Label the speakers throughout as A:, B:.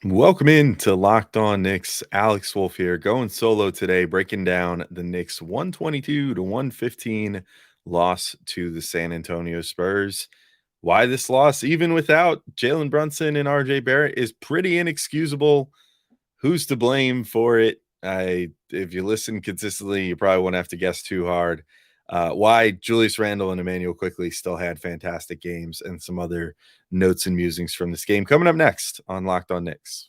A: Welcome in to Locked On Knicks. Alex Wolf here, going solo today, breaking down the Knicks 122 to 115 loss to the San Antonio Spurs. Why this loss, even without Jalen Brunson and RJ Barrett, is pretty inexcusable. Who's to blame for it? If you listen consistently, you probably won't have to guess too hard. Why Julius Randle and Immanuel Quickley still had fantastic games, and some other notes and musings from this game coming up next on Locked On Knicks.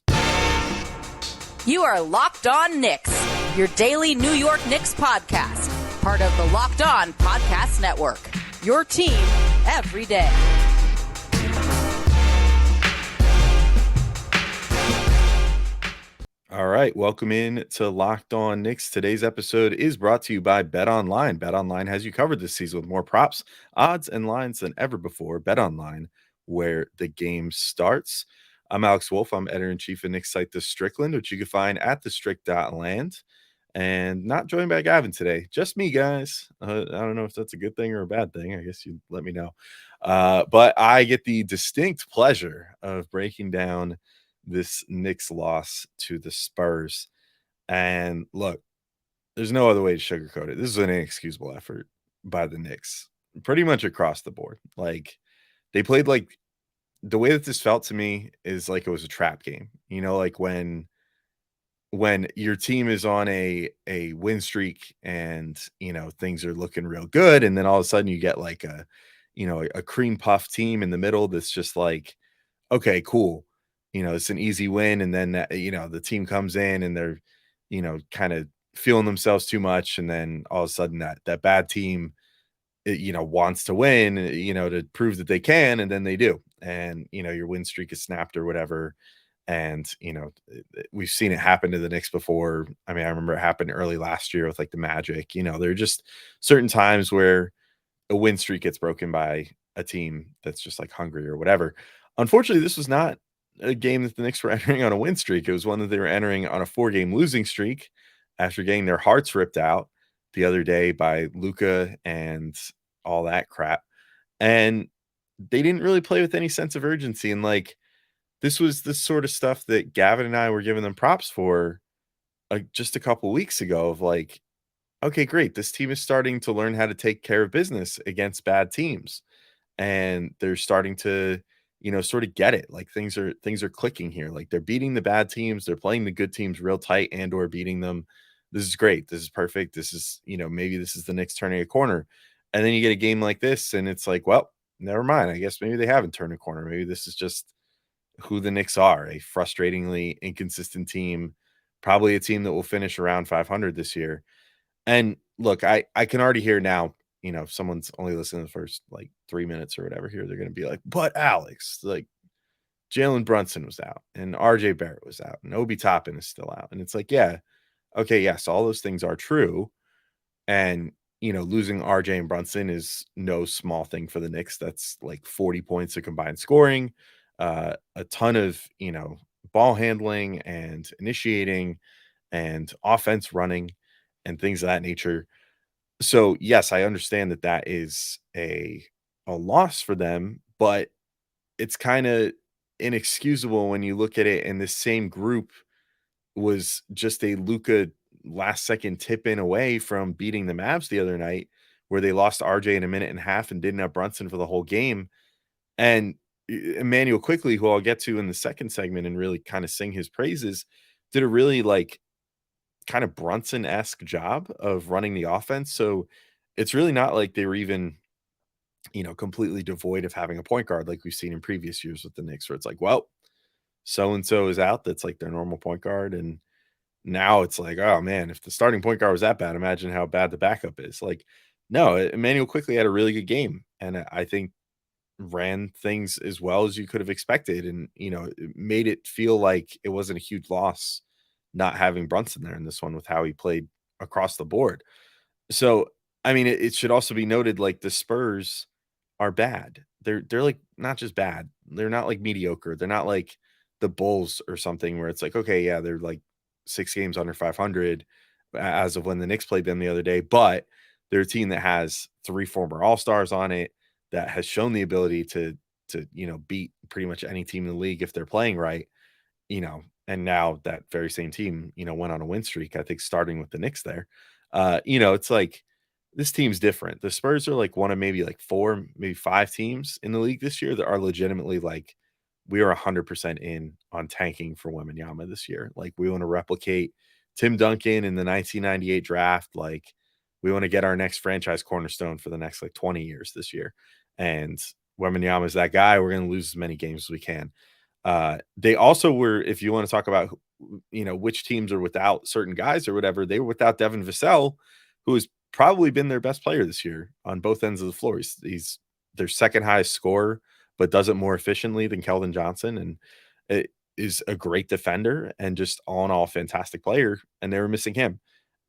B: You are Locked On Knicks, your daily New York Knicks podcast, part of the Locked On Podcast Network, your team every day.
A: All right, welcome in to Locked On Knicks. Today's episode is brought to you by BetOnline. BetOnline has you covered this season with more props, odds, and lines than ever before. BetOnline, where the game starts. I'm Alex Wolf. I'm editor-in-chief of Knicks site The Strickland, which you can find at thestrick.land. And not joined by Gavin today. Just me, guys. I don't know if that's a good thing or a bad thing. I guess you let me know. But I get the distinct pleasure of breaking down this Knicks loss to the Spurs. And look, there's no other way to sugarcoat it. This is an inexcusable effort by the Knicks, pretty much across the board. Like, they played like the way that this felt to me is like it was a trap game. Like when your team is on a win streak and things are looking real good, and then all of a sudden you get like a cream puff team in the middle that's just like, okay, cool. It's an easy win. And then, the team comes in and they're, kind of feeling themselves too much. And then all of a sudden that bad team, wants to win, to prove that they can. And then they do. And, your win streak is snapped or whatever. And, we've seen it happen to the Knicks before. I mean, I remember it happened early last year with like the Magic. There are just certain times where a win streak gets broken by a team that's just like hungry or whatever. Unfortunately, this was not a game that the Knicks were entering on a win streak. It was one that they were entering on a 4-game losing streak after getting their hearts ripped out the other day by Luka and all that crap. And they didn't really play with any sense of urgency. And like, this was the sort of stuff that Gavin and I were giving them props for just a couple weeks ago of like, okay, great. This team is starting to learn how to take care of business against bad teams. And they're starting to, sort of get it. Like things are clicking here. Like they're beating the bad teams, they're playing the good teams real tight and or beating them. This is great. This is perfect. This is, maybe this is the Knicks turning a corner. And then you get a game like this, and it's like, well, never mind. I guess maybe they haven't turned a corner. Maybe this is just who the Knicks are, a frustratingly inconsistent team, probably a team that will finish around 500 this year. And look, I can already hear now, if someone's only listening to the first like 3 minutes or whatever here, they're going to be like, but Alex, like Jalen Brunson was out and RJ Barrett was out and Obi Toppin is still out. And it's like, yeah, okay, yes, all those things are true. And, losing RJ and Brunson is no small thing for the Knicks. That's like 40 points of combined scoring, a ton of, ball handling and initiating and offense running and things of that nature. So, yes, I understand that that is a loss for them, but it's kinda inexcusable when you look at it, and this same group was just a Luka last second tip in away from beating the Mavs the other night, where they lost RJ in a minute and a half and didn't have Brunson for the whole game. And Immanuel Quickley, who I'll get to in the second segment and really kinda sing his praises, did a really, like, kind of Brunson-esque job of running the offense. So it's really not like they were even, completely devoid of having a point guard like we've seen in previous years with the Knicks, where it's like, well, so and so is out. That's like their normal point guard. And now it's like, oh man, if the starting point guard was that bad, imagine how bad the backup is. Like, no, Emmanuel Quickly had a really good game. And I think ran things as well as you could have expected. And, it made it feel like it wasn't a huge loss not having Brunson there in this one with how he played across the board. So, I mean, it should also be noted like the Spurs are bad. They're like not just bad. They're not like mediocre. They're not like the Bulls or something where it's like, okay, yeah, they're like 6 games under 500 as of when the Knicks played them the other day, but they're a team that has 3 former All-Stars on it, that has shown the ability to beat pretty much any team in the league if they're playing right. and now that very same team, went on a win streak, I think starting with the Knicks there. It's like this team's different. The Spurs are like one of maybe like 4, maybe 5 teams in the league this year that are legitimately like, we are 100% in on tanking for Wembanyama this year. Like, we want to replicate Tim Duncan in the 1998 draft. Like, we want to get our next franchise cornerstone for the next like 20 years this year. And Wembanyama is that guy. We're going to lose as many games as we can. They also were, if you want to talk about, which teams are without certain guys or whatever, they were without Devin Vassell, who has probably been their best player this year on both ends of the floor. He's their second highest scorer, but does it more efficiently than Keldon Johnson. And it is a great defender and just all in all fantastic player. And they were missing him.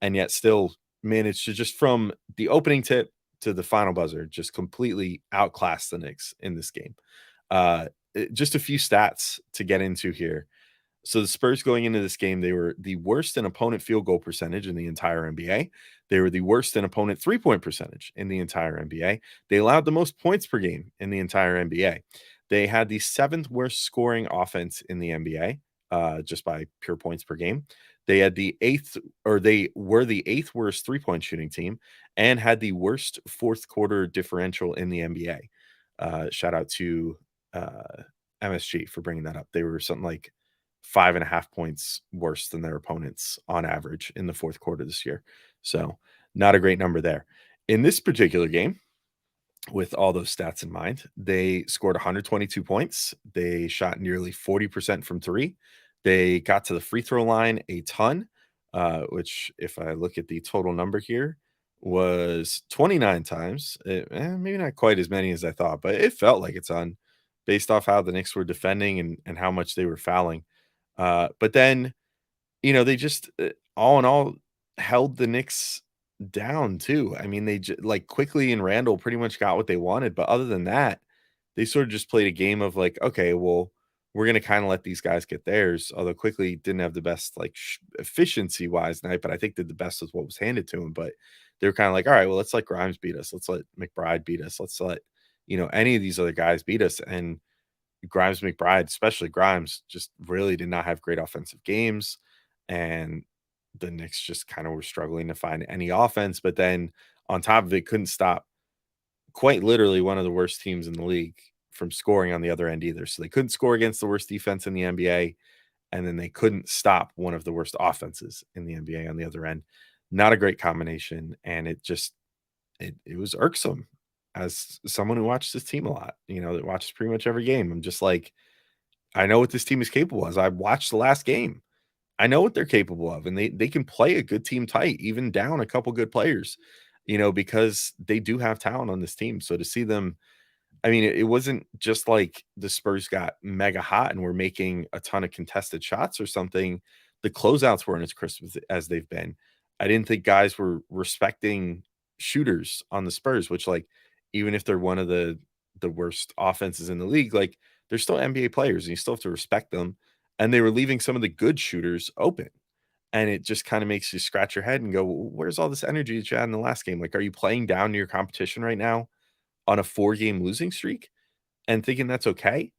A: And yet still managed to, just from the opening tip to the final buzzer, just completely outclass the Knicks in this game. Just a few stats to get into here. So the Spurs going into this game, they were the worst in opponent field goal percentage in the entire NBA. They were the worst in opponent three-point percentage in the entire NBA. They allowed the most points per game in the entire NBA. They had the 7th worst scoring offense in the NBA, just by pure points per game. They had the 8th, or they were the 8th worst three-point shooting team, and had the worst fourth quarter differential in the NBA. Shout out to MSG for bringing that up. They were something like 5.5 points worse than their opponents on average in the fourth quarter this year. So not a great number there. In this particular game, with all those stats in mind, they scored 122 points. They shot nearly 40% from 3. They got to the free throw line a ton, which, if I look at the total number here, was 29 times. Maybe not quite as many as I thought, but it felt like a ton based off how the Knicks were defending and how much they were fouling. But then, they just, all in all, held the Knicks down too. I mean, like Quickley and Randle pretty much got what they wanted, but other than that, they sort of just played a game of like, okay, well, we're going to kind of let these guys get theirs. Although Quickley didn't have the best like efficiency wise night, but I think did the best with what was handed to him. But they were kind of like, all right, well, let's let Grimes beat us. Let's let McBride beat us. Let's let, any of these other guys beat us. And Grimes, McBride, especially Grimes, just really did not have great offensive games. And the Knicks just kind of were struggling to find any offense. But then on top of it, couldn't stop quite literally one of the worst teams in the league from scoring on the other end either. So they couldn't score against the worst defense in the NBA. And then they couldn't stop one of the worst offenses in the NBA on the other end. Not a great combination. And it just, it was irksome as someone who watched this team a lot, that watches pretty much every game. I'm just like, I know what this team is capable of. I watched the last game. I know what they're capable of, and they can play a good team tight, even down a couple good players, because they do have talent on this team. So to see them, I mean, it wasn't just like the Spurs got mega hot and were making a ton of contested shots or something. The closeouts weren't as crisp as they've been. I didn't think guys were respecting shooters on the Spurs, which, like, even if they're one of the worst offenses in the league, like, they're still NBA players and you still have to respect them. And they were leaving some of the good shooters open. And it just kind of makes you scratch your head and go, where's all this energy that you had in the last game? Like, are you playing down to your competition right now on a 4-game losing streak and thinking that's okay?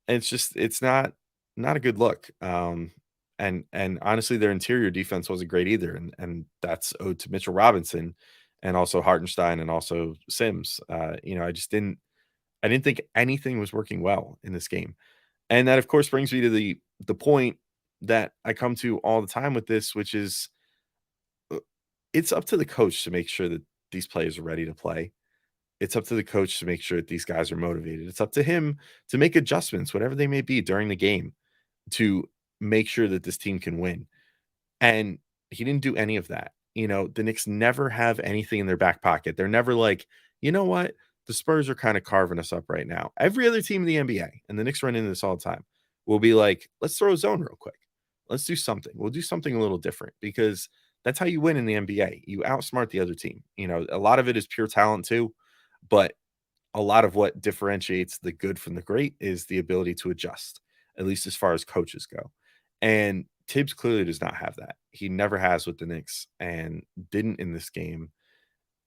A: And it's not a good look. And honestly, their interior defense wasn't great either. And that's owed to Mitchell Robinson and also Hartenstein and also Sims. I didn't think anything was working well in this game. And that, of course, brings me to the point that I come to all the time with this, which is it's up to the coach to make sure that these players are ready to play. It's up to the coach to make sure that these guys are motivated. It's up to him to make adjustments, whatever they may be during the game, to make sure that this team can win. And he didn't do any of that. The Knicks never have anything in their back pocket. They're never like, you know what? The Spurs are kind of carving us up right now. Every other team in the NBA, and the Knicks run into this all the time, will be like, let's throw a zone real quick. Let's do something. We'll do something a little different because that's how you win in the NBA. You outsmart the other team. A lot of it is pure talent too, but a lot of what differentiates the good from the great is the ability to adjust, at least as far as coaches go. And Tibbs clearly does not have that. He never has with the Knicks and didn't in this game.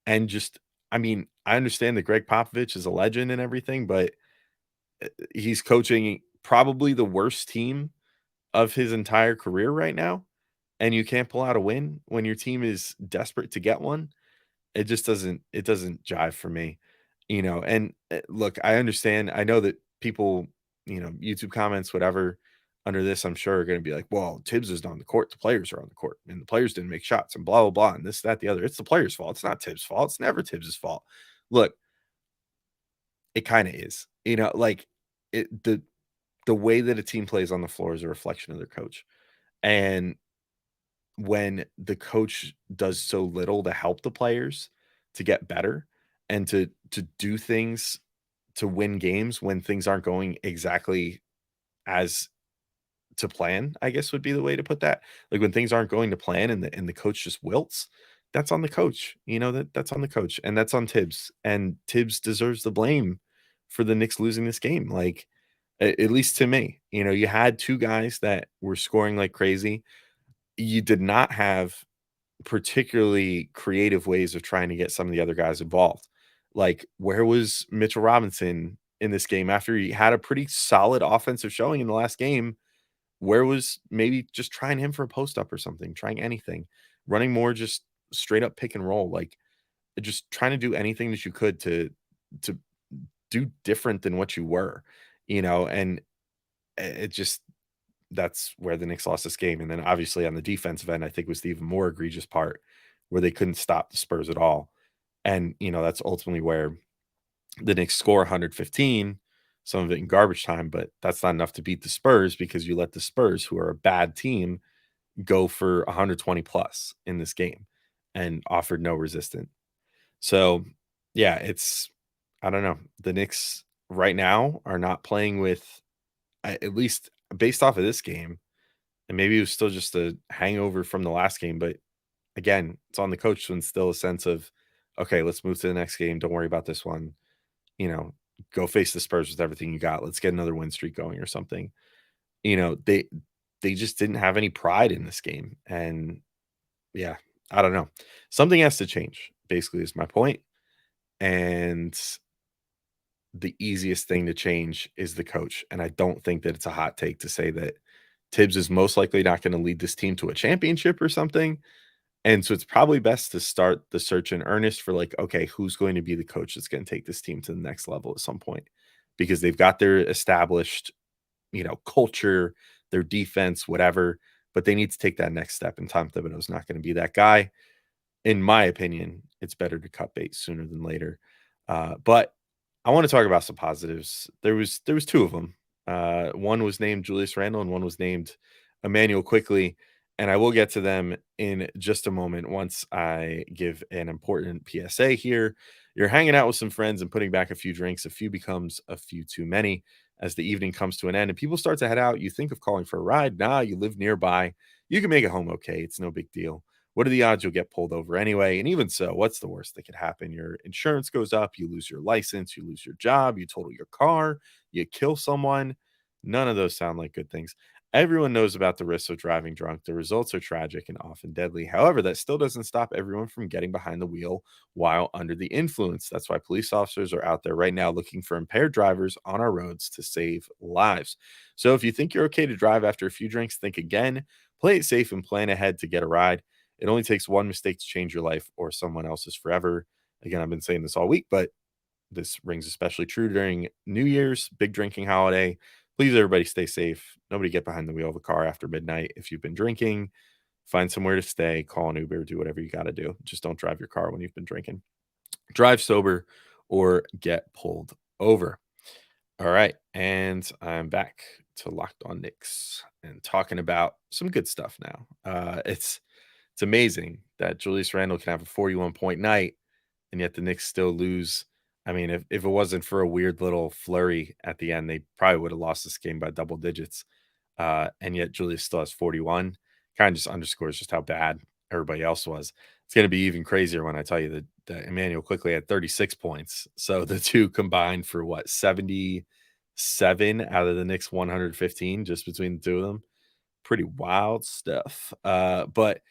A: And just, I mean, I understand that Greg Popovich is a legend and everything, but he's coaching probably the worst team of his entire career right now, and you can't pull out a win when your team is desperate to get one. It doesn't jive for me, and, look, I understand. I know that people, YouTube comments, whatever, under this, I'm sure are gonna be like, "Well, Tibbs isn't on the court, the players are on the court, and the players didn't make shots, and blah, blah, blah, and this, that, the other." It's the players' fault, it's not Tibbs' fault, it's never Tibbs' fault. Look, it kinda is, like, the way that a team plays on the floor is a reflection of their coach, and when the coach does so little to help the players to get better and to do things to win games when things aren't going exactly as to plan, I guess would be the way to put that. Like when things aren't going to plan and the coach just wilts, that's on the coach. That's on the coach and that's on Tibbs. And Tibbs deserves the blame for the Knicks losing this game. Like at least to me, you had two guys that were scoring like crazy. You did not have particularly creative ways of trying to get some of the other guys involved. Like, where was Mitchell Robinson in this game after he had a pretty solid offensive showing in the last game? Where was maybe just trying him for a post up or something, trying anything, running more just straight up pick and roll, like just trying to do anything that you could to do different than what you were, and it just that's where the Knicks lost this game. And then obviously on the defensive end, I think was the even more egregious part where they couldn't stop the Spurs at all. And, that's ultimately where the Knicks score 115, some of it in garbage time, but that's not enough to beat the Spurs because you let the Spurs, who are a bad team, go for 120 plus in this game and offered no resistance. So, yeah, I don't know. The Knicks right now are not playing with, at least based off of this game, and maybe it was still just a hangover from the last game, but again, it's on the coach to instill a sense of, okay, let's move to the next game. Don't worry about this one. You know, go face the Spurs with everything you got. Let's get another win streak going or something. They just didn't have any pride in this game. And yeah, I don't know. Something has to change, basically, is my point. And the easiest thing to change is the coach. And I don't think that it's a hot take to say that Tibbs is most likely not going to lead this team to a championship or something. And so it's probably best to start the search in earnest for like, okay, who's going to be the coach that's going to take this team to the next level at some point? Because they've got their established, culture, their defense, whatever, but they need to take that next step. And Tom Thibodeau is not going to be that guy. In my opinion, it's better to cut bait sooner than later. But I want to talk about some positives. There was two of them. One was named Julius Randle, and one was named Immanuel Quickley. And I will get to them in just a moment once I give an important PSA here. You're hanging out with some friends and putting back a few drinks. A few becomes a few too many as the evening comes to an end and people start to head out. You think of calling for a ride. Nah, you live nearby. You can make it home okay. It's no big deal. What are the odds you'll get pulled over anyway? And even so, what's the worst that could happen? Your insurance goes up, you lose your license, you lose your job, you total your car, you kill someone. None of those sound like good things. Everyone knows about the risks of driving drunk. The results are tragic and often deadly. However, that still doesn't stop everyone from getting behind the wheel while under the influence. That's why police officers are out there right now looking for impaired drivers on our roads to save lives. So if you think you're okay to drive after a few drinks, think again, play it safe, and plan ahead to get a ride. It only takes one mistake to change your life or someone else's forever. Again, I've been saying this all week, but this rings especially true during New Year's, big drinking holiday. Please, everybody, stay safe. Nobody get behind the wheel of a car after midnight. If you've been drinking, find somewhere to stay, call an Uber, do whatever you got to do. Just don't drive your car when you've been drinking. Drive sober or get pulled over. All right. And I'm back to Locked On Knicks and talking about some good stuff now. It's amazing that Julius Randle can have a 41-point night, and yet the Knicks still lose. I mean, if it wasn't for a weird little flurry at the end, they probably would have lost this game by double digits. And yet Julius still has 41. Kind of just underscores just how bad everybody else was. It's going to be even crazier when I tell you that Immanuel Quickley had 36 points. So the two combined for what, 77 out of the Knicks 115 just between the two of them. Pretty wild stuff. But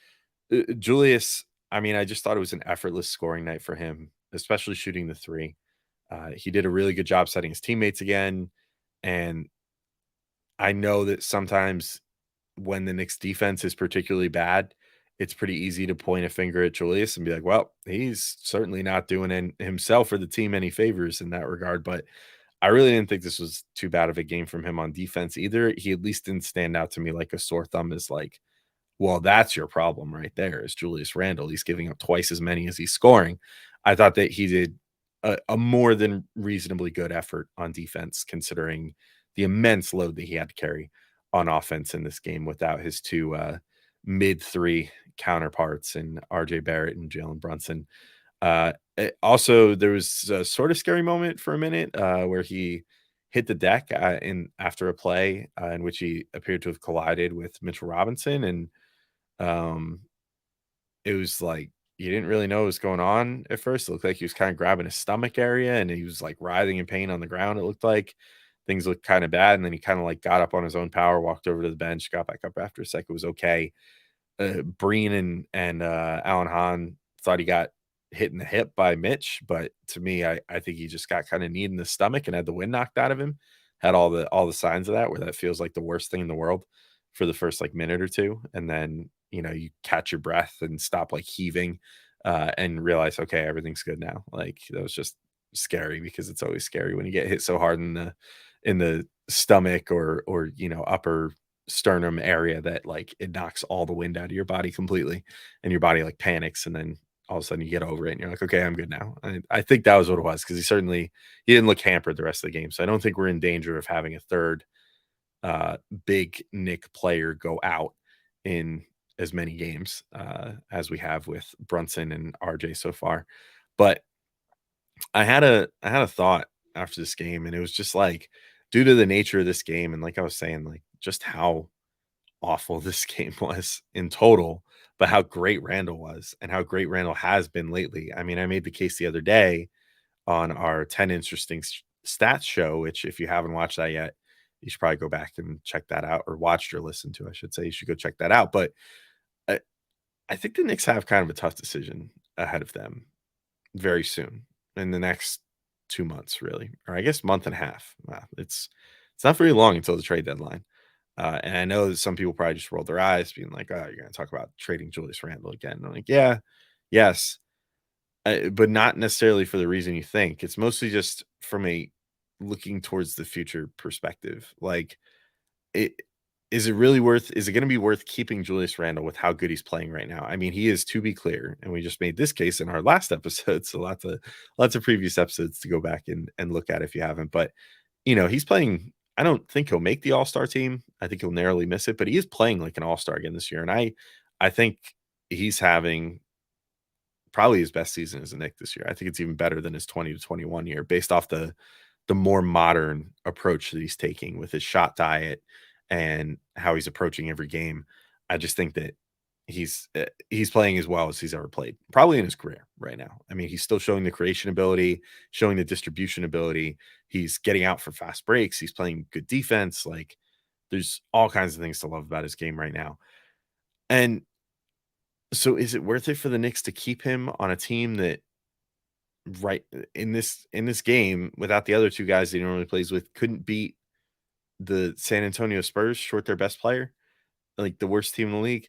A: Julius, I mean, I just thought it was an effortless scoring night for him, especially shooting the three. He did a really good job setting his teammates again. And I know that sometimes when the Knicks defense is particularly bad, it's pretty easy to point a finger at Julius and be like, well, he's certainly not doing himself or the team any favors in that regard. But I really didn't think this was too bad of a game from him on defense either. He at least didn't stand out to me like a sore thumb is like, well, that's your problem right there is Julius Randle. He's giving up twice as many as he's scoring. I thought that he did a more than reasonably good effort on defense, considering the immense load that he had to carry on offense in this game without his two mid three counterparts in RJ Barrett and Jalen Brunson. Also, there was a sort of scary moment for a minute where he hit the deck in after a play in which he appeared to have collided with Mitchell Robinson, and um, it was like you didn't really know what was going on at first. It looked like he was kind of grabbing his stomach area, and he was like writhing in pain on the ground. It looked like things looked kind of bad, and then he kind of like got up on his own power, walked over to the bench, got back up after a second, was okay. Breen and Alan Hahn thought he got hit in the hip by Mitch, but to me, I think he just got kind of kneed in the stomach and had the wind knocked out of him. Had all the signs of that, where that feels like the worst thing in the world for the first like minute or two, and then you catch your breath and stop like heaving, and realize okay, everything's good now. Like that was just scary because it's always scary when you get hit so hard in the stomach or upper sternum area that like it knocks all the wind out of your body completely, and your body like panics, and then all of a sudden you get over it and you're like, okay, I'm good now. I think that was what it was, because he didn't look hampered the rest of the game. So I don't think we're in danger of having a third big Nick player go out in as many games as we have with Brunson and RJ so far. But I had a thought after this game, and it was just like, due to the nature of this game, and like I was saying, like just how awful this game was in total, but how great Randall was and how great Randall has been lately. I mean, I made the case the other day on our 10 interesting stats show, which if you haven't watched that yet, you should probably go back and check that out, or watched or listened to, I should say. You should go check that out. But I, I think the Knicks have kind of a tough decision ahead of them very soon, in the next 2 months, really, or I guess month and a half. Wow, it's not very long until the trade deadline. And I know that some people probably just rolled their eyes, being like, "Oh, you're going to talk about trading Julius Randle again?" And I'm like, "Yeah, yes, but not necessarily for the reason you think. It's mostly just from a looking towards the future perspective. Like, it is it really worth? Is it going to be worth keeping Julius Randle with how good he's playing right now? I mean, he is, to be clear, and we just made this case in our last episode, so lots of previous episodes to go back and look at if you haven't. But he's playing. I don't think he'll make the All-Star team. I think he'll narrowly miss it, but he is playing like an All-Star again this year. And I think he's having probably his best season as a Knick this year. I think it's even better than his 20 to 21 year, based off the more modern approach that he's taking with his shot diet and how he's approaching every game. I just think that he's playing as well as he's ever played, probably in his career right now. I mean, he's still showing the creation ability, showing the distribution ability. He's getting out for fast breaks. He's playing good defense. Like, there's all kinds of things to love about his game right now. And so, is it worth it for the Knicks to keep him on a team that, right in this game, without the other two guys that he normally plays with, couldn't beat the San Antonio Spurs, short their best player, like the worst team in the league?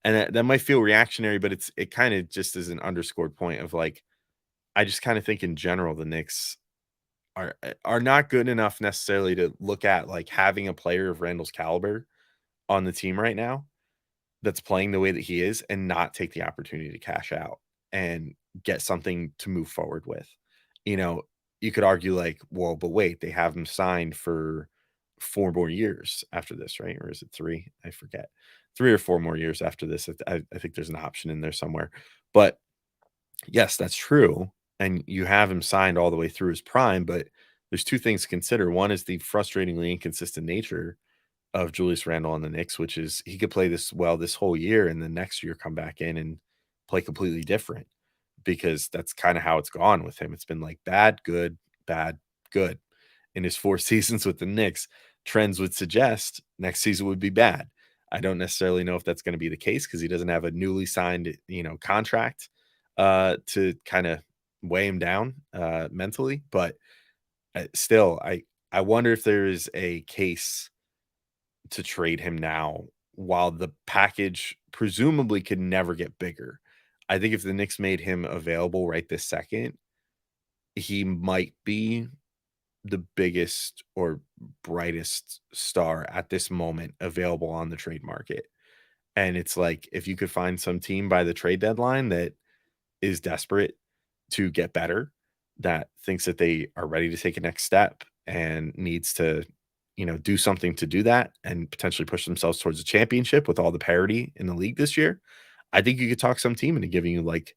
A: And that might feel reactionary, but it kind of just is an underscored point of like, I just kind of think in general the Knicks are not good enough necessarily to look at like having a player of Randall's caliber on the team right now that's playing the way that he is, and not take the opportunity to cash out and get something to move forward with. You know, you could argue like, well, but wait, they have him signed for 4 more years after this, right? Or is it three? I forget. 3 or 4 more years after this. I think there's an option in there somewhere. But yes, that's true. And you have him signed all the way through his prime, but there's two things to consider. One is the frustratingly inconsistent nature of Julius Randle on the Knicks, which is he could play this well this whole year and the next year come back in and play completely different, because that's kind of how it's gone with him. It's been like bad, good, bad, good. In his 4 seasons with the Knicks, trends would suggest next season would be bad. I don't necessarily know if that's going to be the case, because he doesn't have a newly signed, contract to kind of weigh him down mentally. But still, I wonder if there is a case to trade him now while the package presumably could never get bigger, I think if the Knicks made him available right this second, he might be the biggest or brightest star at this moment available on the trade market. And it's like, if you could find some team by the trade deadline that is desperate to get better, that thinks that they are ready to take a next step and needs to, do something to do that and potentially push themselves towards a championship with all the parity in the league this year, I think you could talk some team into giving you like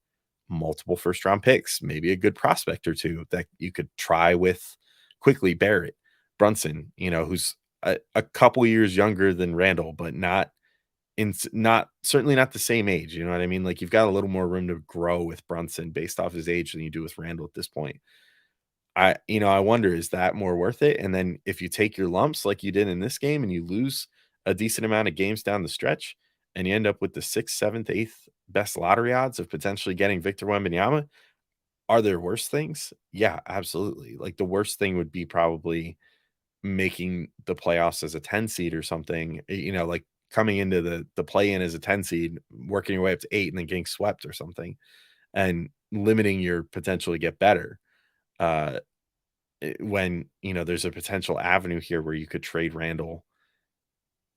A: multiple first round picks, maybe a good prospect or two that you could try with Quickley, Barrett, Brunson, who's a couple years younger than Randle, but not certainly not the same age. You know what I mean? Like, you've got a little more room to grow with Brunson based off his age than you do with Randle at this point. I wonder, is that more worth it? And then if you take your lumps like you did in this game and you lose a decent amount of games down the stretch and you end up with the sixth, seventh, eighth best lottery odds of potentially getting Victor Wembanyama, are there worse things? Yeah, absolutely. Like, the worst thing would be probably making the playoffs as a 10 seed or something, like coming into the play in as a 10 seed, working your way up to 8 and then getting swept or something and limiting your potential to get better. Uh when there's a potential avenue here where you could trade Randall,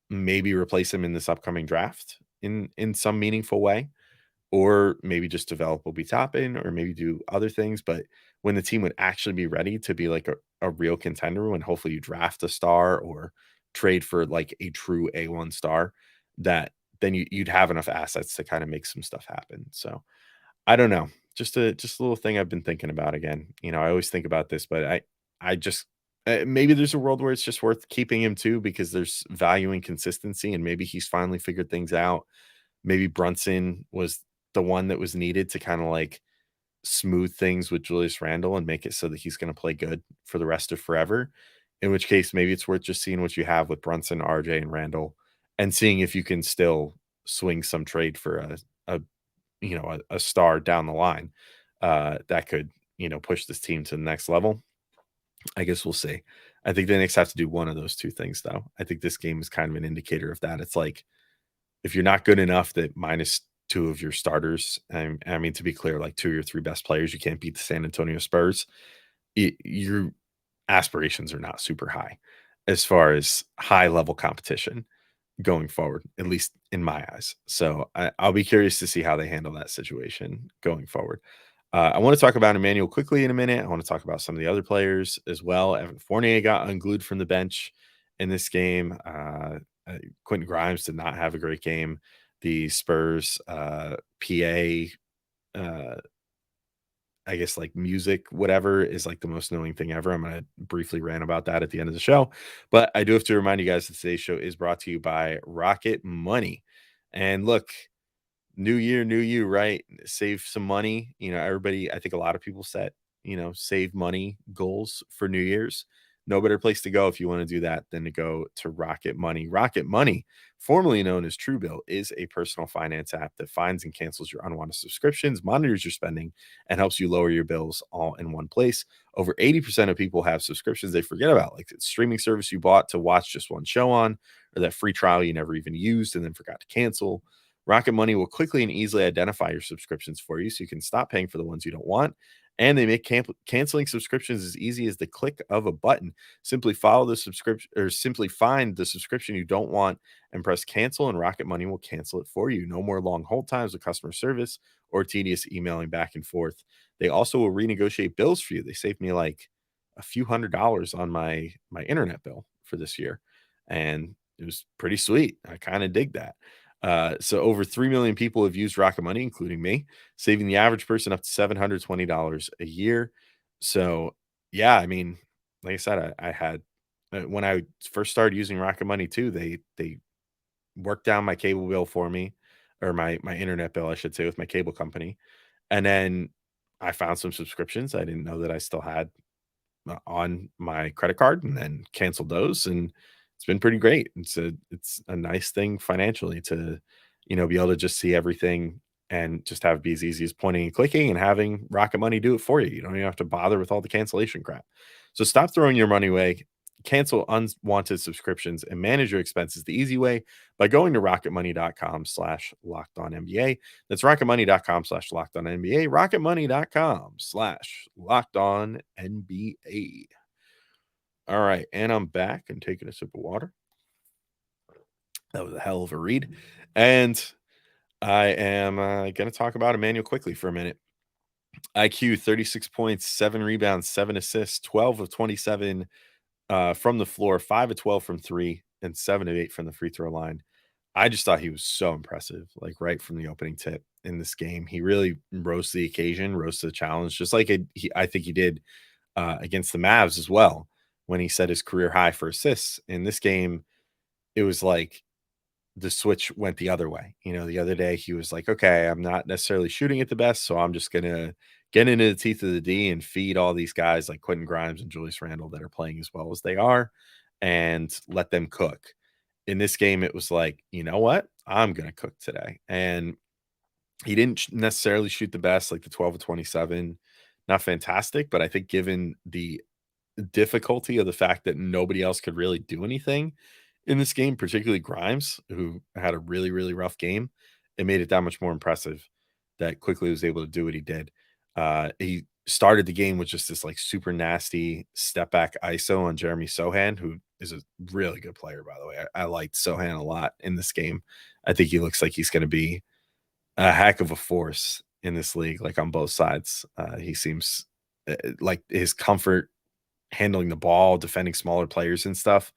A: maybe replace him in this upcoming draft in some meaningful way, or maybe just develop Obi Toppin, or maybe do other things. But when the team would actually be ready to be like a real contender, when hopefully you draft a star or trade for like a true A1 star, that then you'd have enough assets to kind of make some stuff happen. So I don't know. Just a little thing I've been thinking about again. I always think about this, but I just maybe there's a world where it's just worth keeping him too, because there's value in consistency, and maybe he's finally figured things out. Maybe Brunson was the one that was needed to kind of like smooth things with Julius Randle and make it so that he's going to play good for the rest of forever. In which case, maybe it's worth just seeing what you have with Brunson, RJ, and Randle, and seeing if you can still swing some trade for a star down the line that could push this team to the next level. I guess we'll see. I think the Knicks have to do one of those two things, though. I think this game is kind of an indicator of that. It's like, if you're not good enough that minus two of your starters, I mean, to be clear, like two of your three best players, you can't beat the San Antonio Spurs. Your aspirations are not super high as far as high level competition going forward, at least in my eyes. So I'll be curious to see how they handle that situation going forward. I want to talk about Immanuel quickly in a minute. I want to talk about some of the other players as well. Evan Fournier got unglued from the bench in this game. Quentin Grimes did not have a great game. The Spurs PA, I guess, like music, whatever, is like the most annoying thing ever. I'm going to briefly rant about that at the end of the show. But I do have to remind you guys that today's show is brought to you by Rocket Money. And look, new year, new you, right? Save some money. Everybody, I think a lot of people set, save money goals for New Year's. No better place to go if you want to do that than to go to Rocket Money. Rocket Money, formerly known as Truebill, is a personal finance app that finds and cancels your unwanted subscriptions, monitors your spending, and helps you lower your bills all in one place. Over 80% of people have subscriptions they forget about, like the streaming service you bought to watch just one show on, or that free trial you never even used and then forgot to cancel. Rocket Money will quickly and easily identify your subscriptions for you so you can stop paying for the ones you don't want. And they make canceling subscriptions as easy as the click of a button. Simply follow the subscription, or simply find the subscription you don't want and press cancel, and Rocket Money will cancel it for you. No more long hold times with customer service or tedious emailing back and forth. They also will renegotiate bills for you. They saved me like a few $100s on my internet bill for this year, and it was pretty sweet. I kind of dig that. So over 3 million people have used Rocket Money, including me, saving the average person up to $720 a year. So yeah, I mean, like I said, I had when I first started using Rocket Money too, they worked down my cable bill for me, or my internet bill, I should say, with my cable company. And then I found some subscriptions I didn't know that I still had on my credit card, and then canceled those, and it's been pretty great. It's a nice thing financially to be able to just see everything and just have it be as easy as pointing and clicking and having Rocket Money do it for you. You don't even have to bother with all the cancellation crap. So stop throwing your money away. cancel unwanted subscriptions and manage your expenses the easy way by going to rocketmoney.com/lockedonnba. That's rocketmoney.com/lockedonnba. rocketmoney.com/lockedonnba. All right, and I'm back and taking a sip of water. That was a hell of a read. And I am going to talk about Immanuel Quickley for a minute. IQ 36 points, 7 rebounds, 7 assists, 12 of 27 from the floor, 5 of 12 from 3, and 7 of 8 from the free throw line. I just thought he was so impressive, like right from the opening tip in this game. He really rose to the occasion, rose to the challenge, just like I think he did against the Mavs as well when he set his career high for assists. In this game, it was like the switch went the other way. The other day he was like, okay, I'm not necessarily shooting it the best, so I'm just gonna get into the teeth of the D and feed all these guys like Quentin Grimes and Julius Randle that are playing as well as they are and let them cook. In this game, it was like, you know what? I'm gonna cook today. And he didn't necessarily shoot the best, like the 12 of 27. Not fantastic, but I think given the difficulty of the fact that nobody else could really do anything in this game, particularly Grimes, who had a really, really rough game, it made it that much more impressive that Quickly was able to do what he did. He started the game with just this like super nasty step back ISO on Jeremy Sohan, who is a really good player, by the way. I liked Sohan a lot in this game. I think he looks like he's going to be a heck of a force in this league, like on both sides. He seems like his comfort handling the ball, defending smaller players and stuff,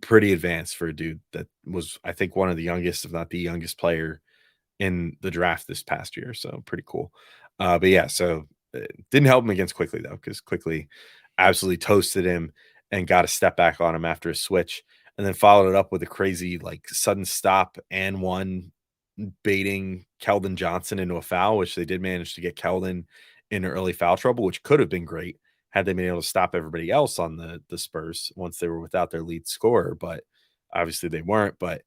A: pretty advanced for a dude that was, I think, one of the youngest, if not the youngest player in the draft this past year. So pretty cool. But yeah, so didn't help him against Quickly though, because Quickly absolutely toasted him and got a step back on him after a switch, and then followed it up with a crazy like sudden stop and one baiting Keldon Johnson into a foul, which they did manage to get Keldon into early foul trouble, which could have been great had they been able to stop everybody else on the Spurs once they were without their lead scorer. But obviously they weren't. But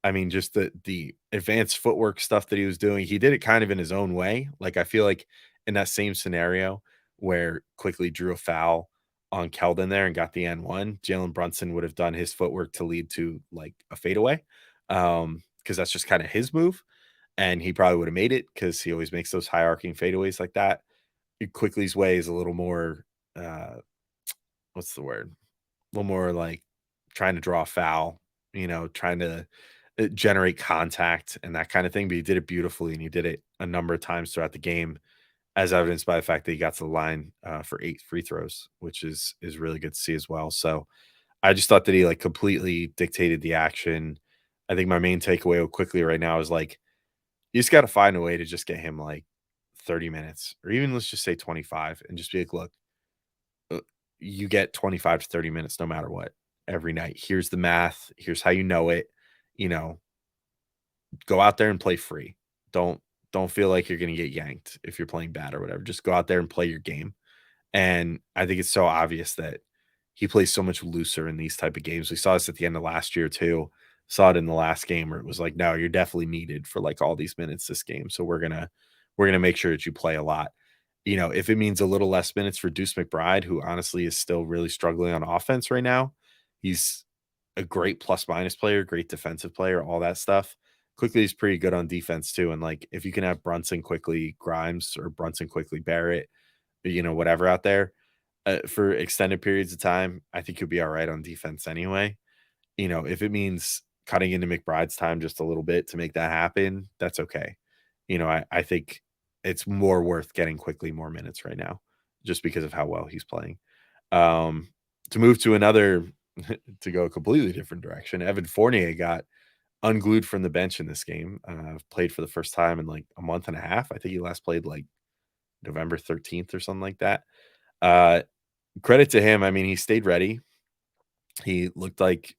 A: I mean, just the advanced footwork stuff that he was doing, he did it kind of in his own way. Like I feel like in that same scenario where Quickly drew a foul on Keldon there and got the N1, Jalen Brunson would have done his footwork to lead to like a fadeaway. Because that's just kind of his move. And he probably would have made it because he always makes those high arcing fadeaways like that. Quickly's way is a little more what's the word? A little more like trying to draw a foul, trying to generate contact and that kind of thing. But he did it beautifully, and he did it a number of times throughout the game, as evidenced by the fact that he got to the line for 8 free throws, which is really good to see as well. So I just thought that he like completely dictated the action. I think my main takeaway quickly right now is like you just got to find a way to just get him like 30 minutes or even let's just say 25 and just be like, look, you get 25 to 30 minutes no matter what every night. Here's the math. Here's how you know it. Go out there and play free. Don't feel like you're going to get yanked if you're playing bad or whatever. Just go out there and play your game. And I think it's so obvious that he plays so much looser in these type of games. We saw this at the end of last year too. Saw it in the last game where it was like, no, you're definitely needed for like all these minutes this game. So we're gonna make sure that you play a lot. If it means a little less minutes for Deuce McBride, who honestly is still really struggling on offense right now, he's a great plus minus player, great defensive player, all that stuff. Quickly is pretty good on defense too. And like if you can have Brunson Quickley Grimes or Brunson Quickley Barrett, whatever out there for extended periods of time, I think you'll be all right on defense anyway. If it means cutting into McBride's time just a little bit to make that happen, that's okay. I think it's more worth getting Quickley more minutes right now just because of how well he's playing. To move to another, to go a completely different direction, Evan Fournier got unglued from the bench in this game. Played for the first time in like a month and a half. I think he last played like November 13th or something like that. Credit to him. I mean, he stayed ready. He looked like,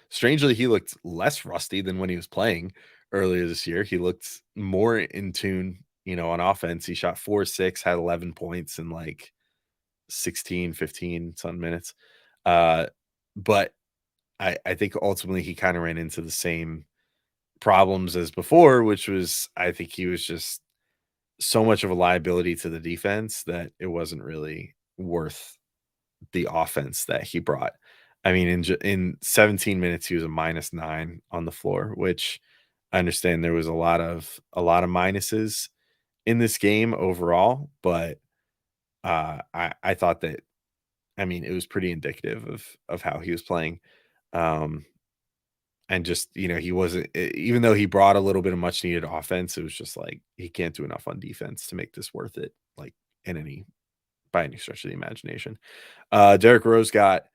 A: strangely, he looked less rusty than when he was playing earlier this year. He looked more in tune, on offense. He shot 4-6, had 11 points in like 16, 15 some minutes. But I think ultimately he kind of ran into the same problems as before, which was, I think he was just so much of a liability to the defense that it wasn't really worth the offense that he brought. I mean, in 17 minutes, he was a -9 on the floor, which I understand there was a lot of minuses in this game overall, but I thought that, I mean, it was pretty indicative of how he was playing. Um, and just, he wasn't, even though he brought a little bit of much needed offense, it was just like he can't do enough on defense to make this worth it, like in any by any stretch of the imagination. Derrick Rose got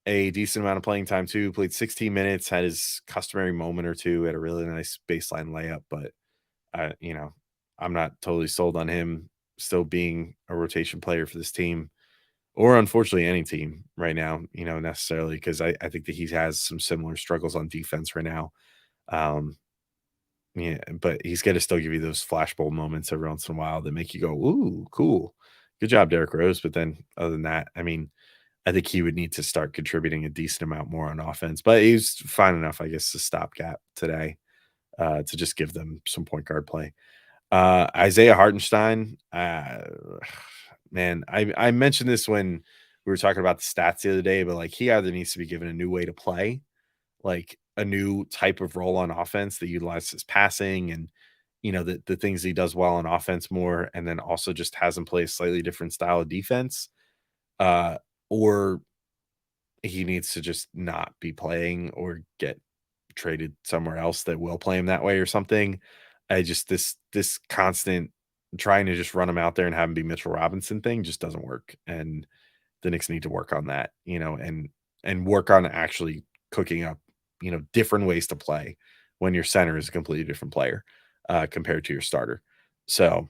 A: a decent amount of playing time too. Played 16 minutes, had his customary moment or two, had a really nice baseline layup, but I, I'm not totally sold on him still being a rotation player for this team, or unfortunately any team right now, necessarily, because I think that he has some similar struggles on defense right now. Um, yeah, but he's going to still give you those flashbulb moments every once in a while that make you go, "Ooh, cool, good job, Derrick Rose." But then, other than that, I mean, I think he would need to start contributing a decent amount more on offense. But he's fine enough, I guess, to stopgap today, to just give them some point guard play. Isaiah Hartenstein, man, I mentioned this when we were talking about the stats the other day, but like he either needs to be given a new way to play, like a new type of role on offense that utilizes passing and the things he does well on offense more, and then also just has him play a slightly different style of defense, uh, or he needs to just not be playing or get traded somewhere else that will play him that way or something. I just this constant trying to just run him out there and have him be Mitchell Robinson thing just doesn't work. And the Knicks need to work on that, and work on actually cooking up, different ways to play when your center is a completely different player compared to your starter. So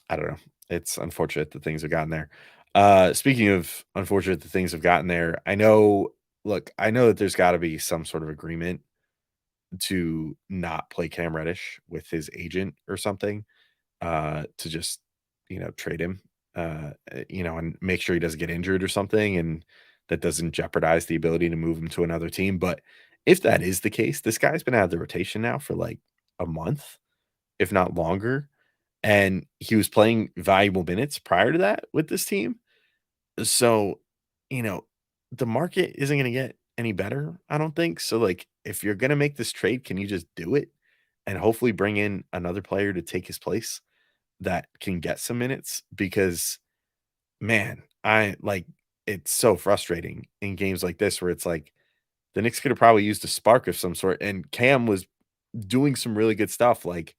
A: I don't know. It's unfortunate that things have gotten there. Speaking of unfortunate that things have gotten there, I know that there's got to be some sort of agreement to not play Cam Reddish with his agent or something, to just, trade him, and make sure he doesn't get injured or something, and that doesn't jeopardize the ability to move him to another team. But if that is the case, this guy's been out of the rotation now for like a month, if not longer, and he was playing valuable minutes prior to that with this team. So, you know, the market isn't going to get any better, I don't think. So, like, if you're going to make this trade, can you just do it and hopefully bring in another player to take his place that can get some minutes? Because, man, I like it's so frustrating in games like this where it's like the Knicks could have probably used a spark of some sort. And Cam was doing some really good stuff, like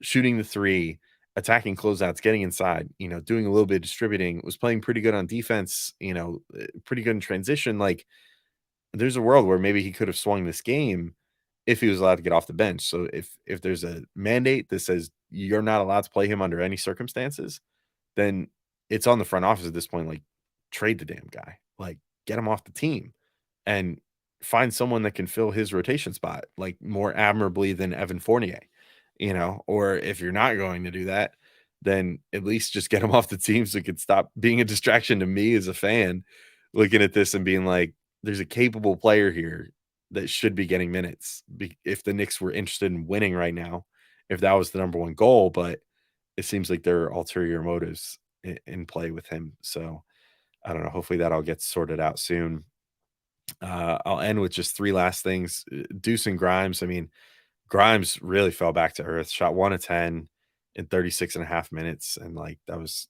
A: shooting the three, attacking closeouts, getting inside, doing a little bit of distributing, was playing pretty good on defense, pretty good in transition. Like, there's a world where maybe he could have swung this game if he was allowed to get off the bench. So if there's a mandate that says you're not allowed to play him under any circumstances, then it's on the front office at this point. Like, trade the damn guy, like get him off the team and find someone that can fill his rotation spot like more admirably than Evan Fournier, or if you're not going to do that, then at least just get him off the team so he could stop being a distraction to me as a fan looking at this and being like, there's a capable player here that should be getting minutes if the Knicks were interested in winning right now, if that was the number one goal. But it seems like there are ulterior motives in play with him. So I don't know. Hopefully that all gets sorted out soon. I'll end with just three last things. Deuce and Grimes. I mean, Grimes really fell back to earth, shot 1 of 10 in 36 and a half minutes. And like, that was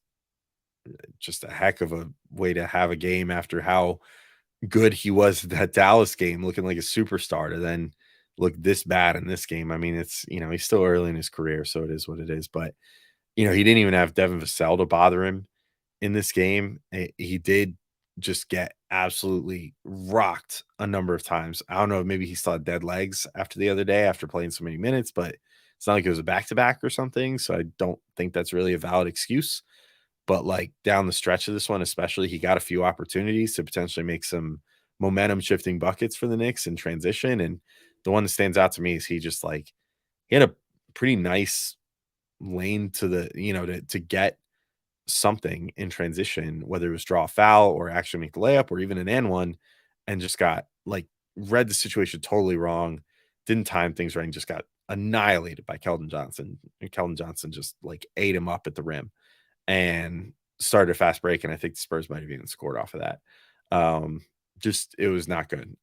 A: just a heck of a way to have a game after how good he was at that Dallas game, looking like a superstar, to then look this bad in this game. I mean, it's, he's still early in his career, so it is what it is. But, he didn't even have Devin Vassell to bother him in this game. He did just get absolutely rocked a number of times. I don't know, maybe he still had dead legs after the other day after playing so many minutes, but it's not like it was a back-to-back or something. So I don't think that's really a valid excuse. But like down the stretch of this one, especially, he got a few opportunities to potentially make some momentum shifting buckets for the Knicks in transition. And the one that stands out to me is he just like he had a pretty nice lane to the, to get something in transition, whether it was draw a foul or actually make the layup or even an and one, and just got like read the situation totally wrong, didn't time things right, and just got annihilated by Keldon Johnson. And Keldon Johnson just like ate him up at the rim. And started a fast break, and I think the Spurs might have even scored off of that. Just it was not good.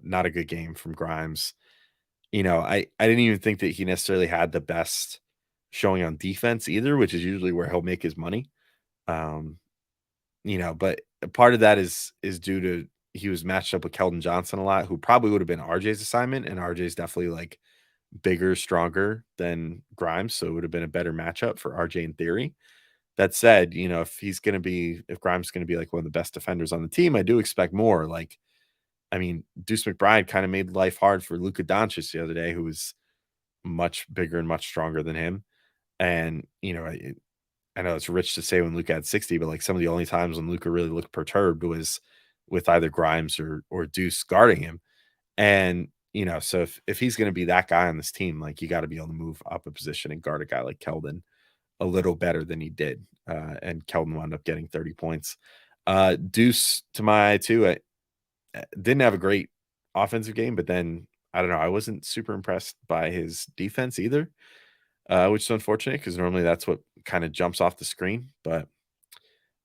A: Not a good game from Grimes. I didn't even think that he necessarily had the best showing on defense either, which is usually where he'll make his money. Um, but a part of that is due to he was matched up with Keldon Johnson a lot, who probably would have been RJ's assignment, and RJ's definitely like bigger, stronger than Grimes, so it would have been a better matchup for RJ in theory. That said, if Grimes is gonna be like one of the best defenders on the team, I do expect more. Like, I mean, Deuce McBride kind of made life hard for Luka Doncic the other day, who was much bigger and much stronger than him. And I know it's rich to say when Luka had 60, but like some of the only times when Luka really looked perturbed was with either Grimes or Deuce guarding him. And so if he's going to be that guy on this team, like you got to be able to move up a position and guard a guy like Keldon a little better than he did. And Keldon wound up getting 30 points. Deuce, to my eye too, I didn't have a great offensive game, but then I don't know. I wasn't super impressed by his defense either, which is unfortunate because normally that's what kind of jumps off the screen. But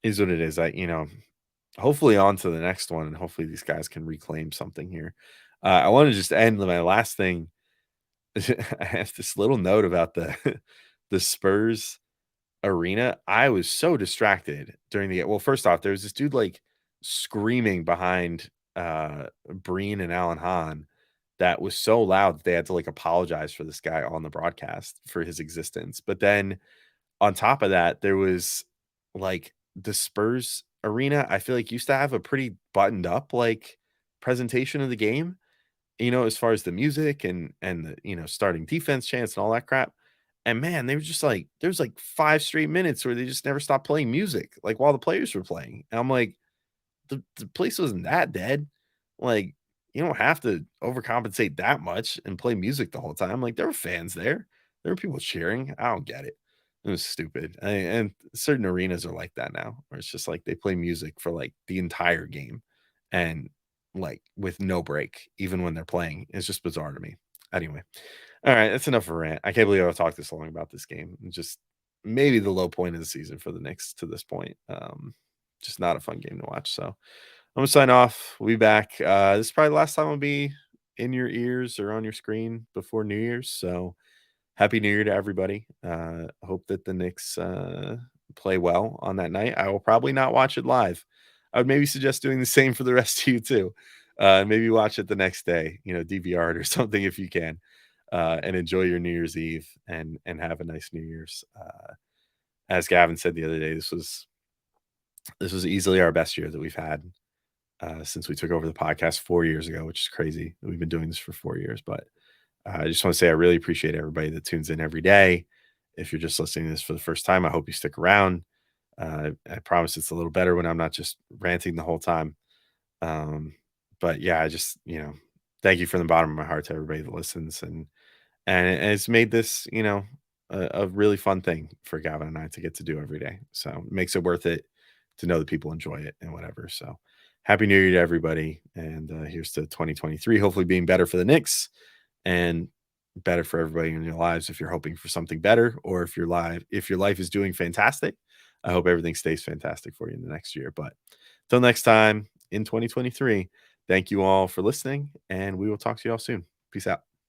A: is what it is. Hopefully on to the next one, and hopefully these guys can reclaim something here. I want to just end with my last thing. I have this little note about the the Spurs arena. I was so distracted during the well, first off, there was this dude like screaming behind Breen and Alan Hahn that was so loud that they had to like apologize for this guy on the broadcast for his existence. But then on top of that, there was like the Spurs arena, I feel like used to have a pretty buttoned up like presentation of the game, as far as the music and the, starting defense chants and all that crap. And man, they were just like, there's like 5 straight minutes where they just never stopped playing music, like while the players were playing. And I'm like, the place wasn't that dead. Like, you don't have to overcompensate that much and play music the whole time. Like, there were fans there. There were people cheering. I don't get it. It was stupid. And certain arenas are like that now, where it's just like they play music for like the entire game and like with no break, even when they're playing. It's just bizarre to me. Anyway, all right, that's enough of a rant. I can't believe I've talked this long about this game. Just maybe the low point of the season for the Knicks to this point. Just not a fun game to watch. So I'm gonna sign off. We'll be back. This is probably the last time I'll be in your ears or on your screen before New Year's. So happy New Year to everybody. Hope that the Knicks play well on that night. I will probably not watch it live. I would maybe suggest doing the same for the rest of you too. Maybe watch it the next day, DVR it or something if you can, and enjoy your New Year's Eve and have a nice New Year's. As Gavin said the other day, this was easily our best year that we've had since we took over the podcast 4 years ago, which is crazy. We've been doing this for 4 years, but I just want to say I really appreciate everybody that tunes in every day. If you're just listening to this for the first time, I hope you stick around. I promise it's a little better when I'm not just ranting the whole time. But yeah, I just, thank you from the bottom of my heart to everybody that listens. And it's made this, a really fun thing for Gavin and I to get to do every day. So it makes it worth it to know that people enjoy it and whatever. So happy New Year to everybody. And here's to 2023, hopefully being better for the Knicks and better for everybody in your lives. If you're hoping for something better, or if your life is doing fantastic, I hope everything stays fantastic for you in the next year. But till next time in 2023, thank you all for listening, and we will talk to you all soon. Peace out.